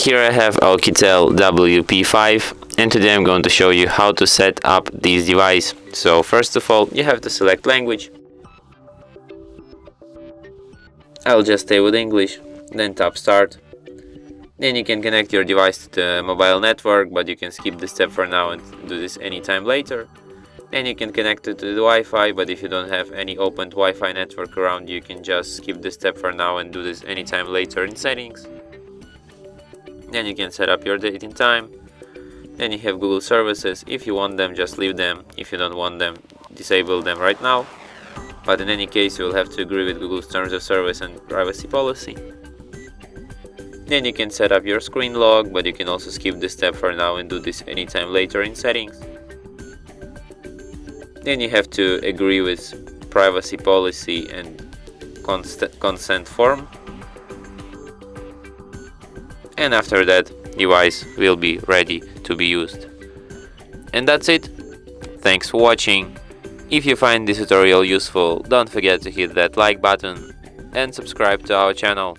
Here I have OUKITEL WP5, and today I'm going to show you how to set up this device. So first of all, you have to select language. I'll just stay with English, then tap start. Then you can connect your device to the mobile network, but you can skip this step for now and do this anytime later. Then you can connect it to the Wi-Fi, but if you don't have any opened Wi-Fi network around, you can just skip this step for now and do this anytime later in settings. Then you can set up your date and time. Then you have Google services. If you want them, just leave them. If you don't want them, disable them right now. But in any case, you will have to agree with Google's terms of service and privacy policy. Then you can set up your screen log, but you can also skip this step for now and do this anytime later in settings. Then you have to agree with privacy policy and consent form. And after that, device will be ready to be used. And that's it. Thanks for watching. If you find this tutorial useful, don't forget to hit that like button and subscribe to our channel.